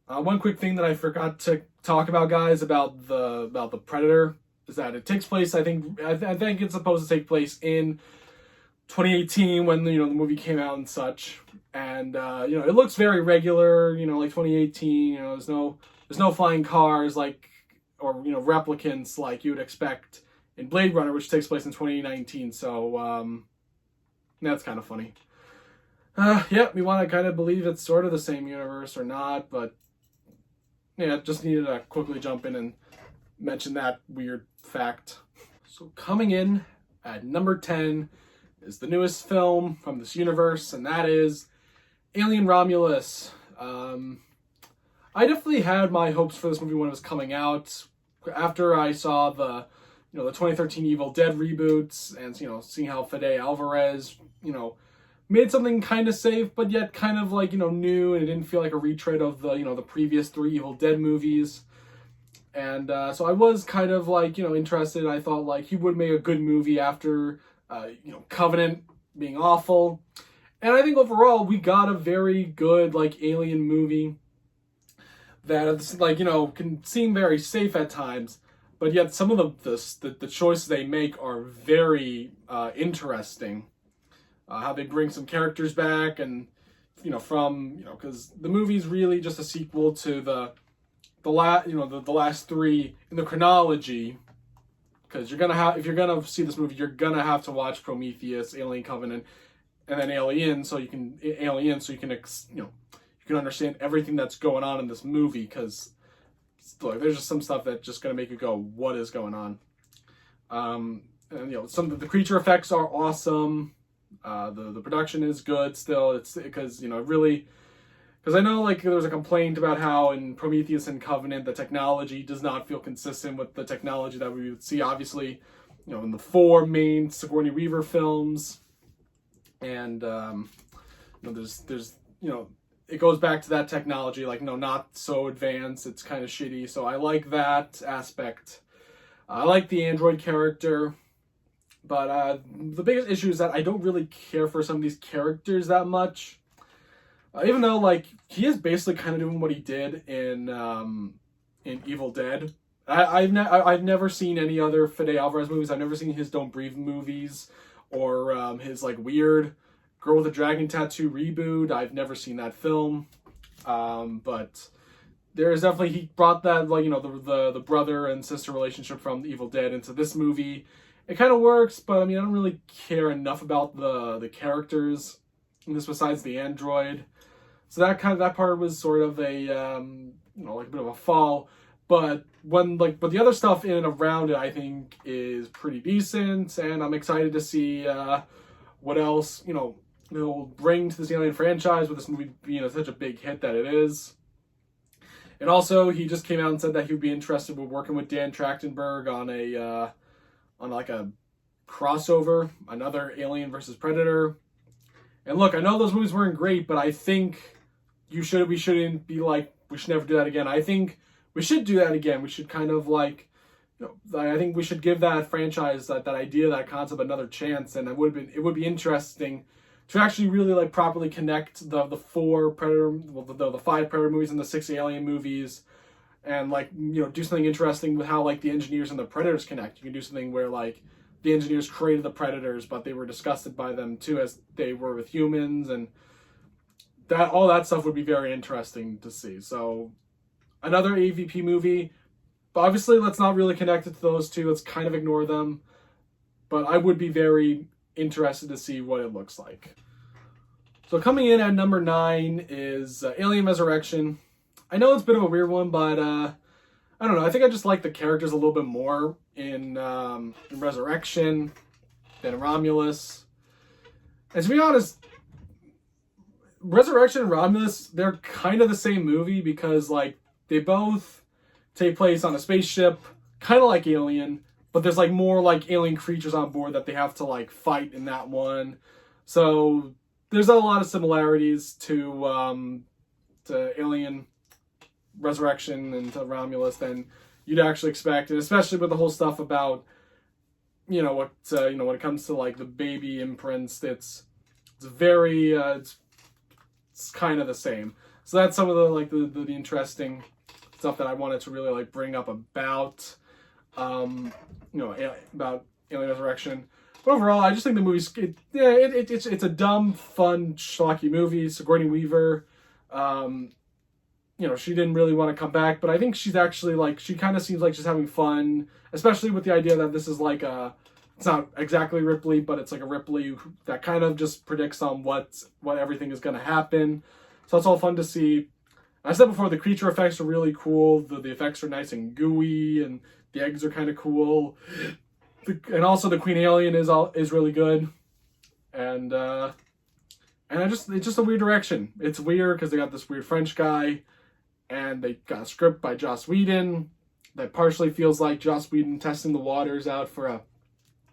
One quick thing that I forgot to talk about, guys, about the Predator is that it takes place. I think it's supposed to take place in 2018 when the movie came out and such. And it looks very regular. Like 2018. There's no flying cars or replicants like you would expect in Blade Runner, which takes place in 2019. So that's kind of funny. Yeah, we want to kind of believe it's sort of the same universe or not, but yeah, just needed to quickly jump in and mention that weird fact. So coming in at number 10 is the newest film from this universe, and that is Alien Romulus. I definitely had my hopes for this movie when it was coming out. After I saw the 2013 Evil Dead reboots, and seeing how Fede Alvarez made something kind of safe, but yet kind of new, and it didn't feel like a retread of the previous three Evil Dead movies. And so I was kind of interested. I thought he would make a good movie after Covenant being awful. And I think overall we got a very good alien movie that can seem very safe at times, but yet some of the choices they make are very interesting. How they bring some characters back, and because the movie's really just a sequel to the last three in the chronology. Because if you're gonna see this movie, you're gonna have to watch Prometheus, Alien Covenant, and then Alien, so you can understand everything that's going on in this movie. Because there's just some stuff that's just gonna make you go, "What is going on?" And some of the creature effects are awesome. The production is good still. It's because really, because I know there was a complaint about how in Prometheus and Covenant the technology does not feel consistent with the technology that we would see obviously in the four main Sigourney Weaver films. And there's it goes back to that technology not so advanced, it's kind of shitty. So I like that aspect. I like the android character. But the biggest issue is that I don't really care for some of these characters that much. Even though, he is basically kind of doing what he did in Evil Dead. I've never seen any other Fede Alvarez movies. I've never seen his Don't Breathe movies or his, weird Girl with a Dragon Tattoo reboot. I've never seen that film. But there is definitely, he brought that, the brother and sister relationship from Evil Dead into this movie. It kind of works, but I don't really care enough about the characters in this besides the android. So that part was sort of a a bit of a fall. But but the other stuff in and around it I think is pretty decent, and I'm excited to see what else they'll bring to this Alien franchise with this movie being such a big hit that it is. And also, he just came out and said that he would be interested in working with Dan Trachtenberg on a crossover, another Alien versus Predator. And look, I know those movies weren't great, but I think we shouldn't be we should never do that again. I think we should do that again. We should kind of I think we should give that franchise, that idea, that concept another chance. And it would be interesting to actually really properly connect the four Predator, the five Predator movies and the six Alien movies, and do something interesting with how the engineers and the Predators connect. You can do something where the engineers created the Predators, but they were disgusted by them too as they were with humans, and all that stuff would be very interesting to see. So another AVP movie, but obviously let's not really connect it to those two. Let's kind of ignore them. But I would be very interested to see what it looks like. So coming in at number 9 is Alien Resurrection. I know it's a bit of a weird one, but I don't know. I think I just like the characters a little bit more in Resurrection than in Romulus. And to be honest, Resurrection and Romulus, they're kind of the same movie because they both take place on a spaceship, kind of like Alien, but there's more alien creatures on board that they have to fight in that one. So there's a lot of similarities to Alien Resurrection and to Romulus than you'd actually expect, and especially with the whole stuff about when it comes to the baby imprints, it's very it's kind of the same. So that's some of the interesting stuff that I wanted to really like bring up about about Alien Resurrection. But overall, I just think the movie's it's a dumb, fun, schlocky movie. Sigourney Weaver, she didn't really want to come back, but I think she's actually like, she kind of seems like she's having fun, especially with the idea that this is like it's not exactly Ripley, but it's like a Ripley that kind of just predicts on what everything is going to happen. So it's all fun to see. I said before, the creature effects are really cool. The effects are nice and gooey, and the eggs are kind of cool. And also the Queen Alien is really good. And it's just a weird direction. It's weird because they got this weird French guy, and they got a script by Joss Whedon that partially feels like Joss Whedon testing the waters out for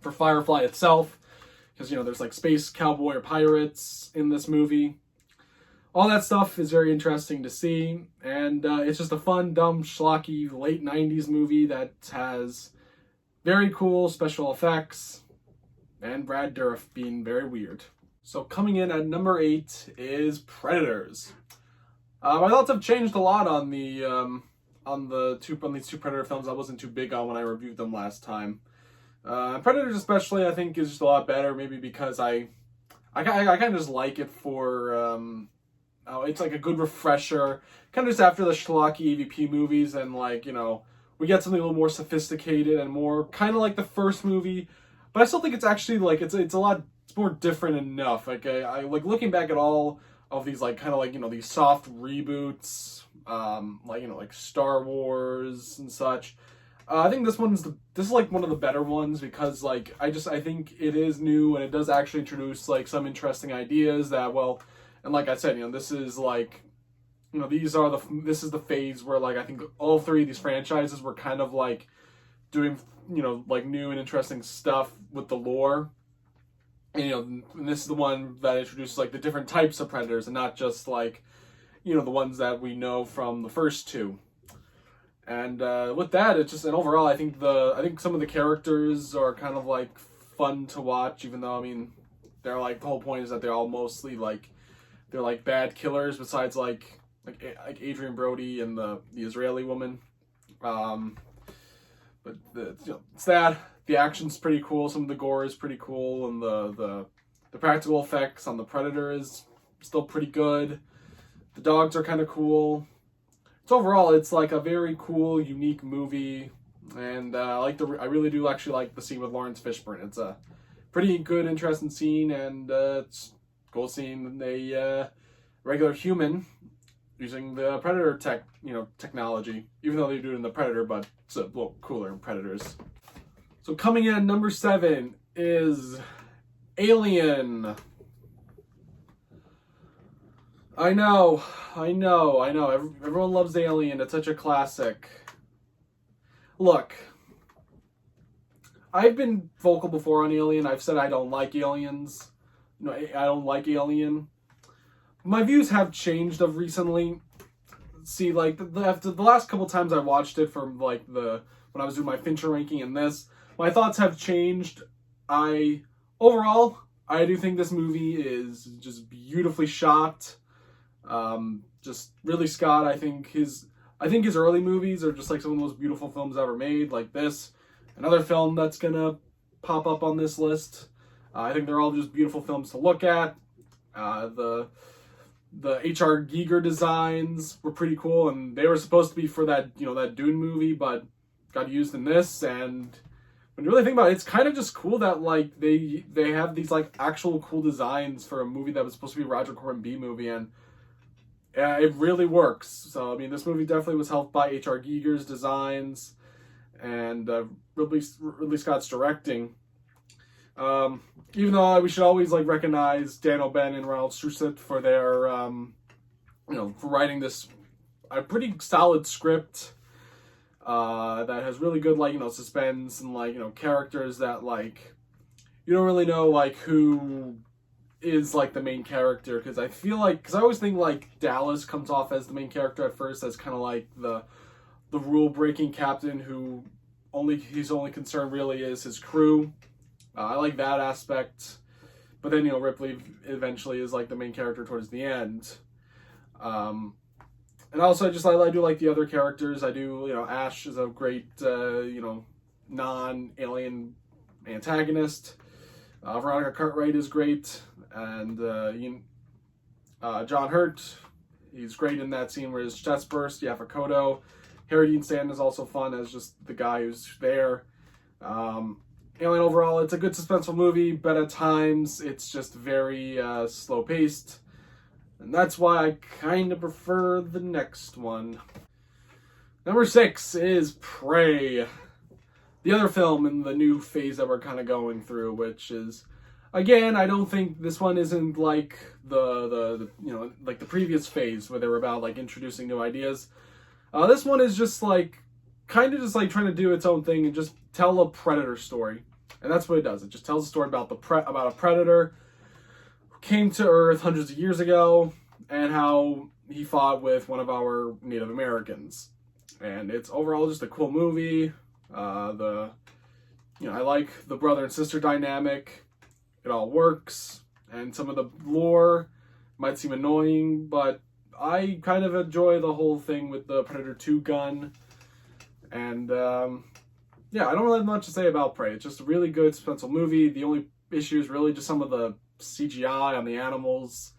Firefly itself, because there's like space cowboy or pirates in this movie. All that stuff is very interesting to see, and it's just a fun, dumb, schlocky late 90s movie that has very cool special effects and Brad Dourif being very weird. So coming in at number 8 is Predators. My thoughts have changed a lot on these two Predator films. I wasn't too big on when I reviewed them last time. Predators especially, I think, is just a lot better. Maybe because I kind of just like it for it's like a good refresher, kind of just after the schlocky EVP movies, and we get something a little more sophisticated and more kind of like the first movie. But I still think it's actually like it's more different enough. Like I like looking back at all of these these soft reboots, like Star Wars and such. I think this is like one of the better ones, because I think it is new, and it does actually introduce like some interesting ideas that, well, and like I said, this is like, this is the phase where like I think all three of these franchises were kind of like doing like new and interesting stuff with the lore. And this is the one that introduces like the different types of predators, and not just like the ones that we know from the first two. And with that, and overall, I think some of the characters are kind of like fun to watch, even though they're like, the whole point is that they're all mostly like, they're like bad killers, besides like Adrian Brody and the Israeli woman. But it's that. The action's pretty cool. Some of the gore is pretty cool, and the practical effects on the Predator is still pretty good. The dogs are kind of cool. So overall, it's like a very cool, unique movie, and I really do actually like the scene with Lawrence Fishburne. It's a pretty good, interesting scene, and it's cool seeing a regular human using the Predator technology, even though they do it in the Predator, but it's a little cooler in Predators. So coming in at number 7 is Alien. I know. Everyone loves Alien. It's such a classic. Look, I've been vocal before on Alien. I've said I don't like Aliens. I don't like Alien. My views have changed of recently. See, like the last couple times I watched it, from like when I was doing my Fincher ranking and this, my thoughts have changed. Overall, I do think this movie is just beautifully shot. Just Ridley Scott, I think his early movies are just like some of the most beautiful films ever made, like this. Another film that's gonna pop up on this list. I think they're all just beautiful films to look at. The H.R. Giger designs were pretty cool, and they were supposed to be for that Dune movie, but got used in this. And when you really think about it, it's kind of just cool that like they have these like actual cool designs for a movie that was supposed to be a Roger Corman B movie, and it really works. So this movie definitely was helped by H.R. Giger's designs and Ridley Scott's directing. Even though we should always like recognize Dan O'Bannon and Ronald Shusett for their for writing this a pretty solid script that has really good suspense and characters that like you don't really know like who is like the main character, because I always think like Dallas comes off as the main character at first, as kind of like the rule breaking captain who his only concern really is his crew. I like that aspect, but then Ripley eventually is like the main character towards the end. And also, I do like the other characters. I do, Ash is a great, non-alien antagonist. Veronica Cartwright is great, and John Hurt, he's great in that scene where his chest bursts. Yaphet Kotto, Harry Dean Stanton is also fun as just the guy who's there. Alien overall, it's a good suspenseful movie, but at times it's just very slow paced. And that's why I kind of prefer the next one. Number 6 is Prey. The other film in the new phase that we're kind of going through, which is, again, I don't think this one isn't like the like the previous phase where they were about like introducing new ideas. This one is just like kind of just like trying to do its own thing and just tell a predator story. And that's what it does. It just tells a story about about a predator who came to Earth hundreds of years ago and how he fought with one of our Native Americans. And it's overall just a cool movie. I like the brother and sister dynamic. It all works, and some of the lore might seem annoying, but I kind of enjoy the whole thing with the Predator 2 gun. And I don't really have much to say about Prey. It's just a really good suspenseful movie. The only issue is really just some of the CGI on the animals,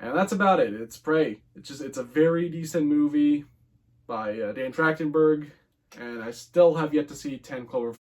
and that's about it. It's Prey. It's a very decent movie by Dan Trachtenberg, and I still have yet to see 10 Cloverfield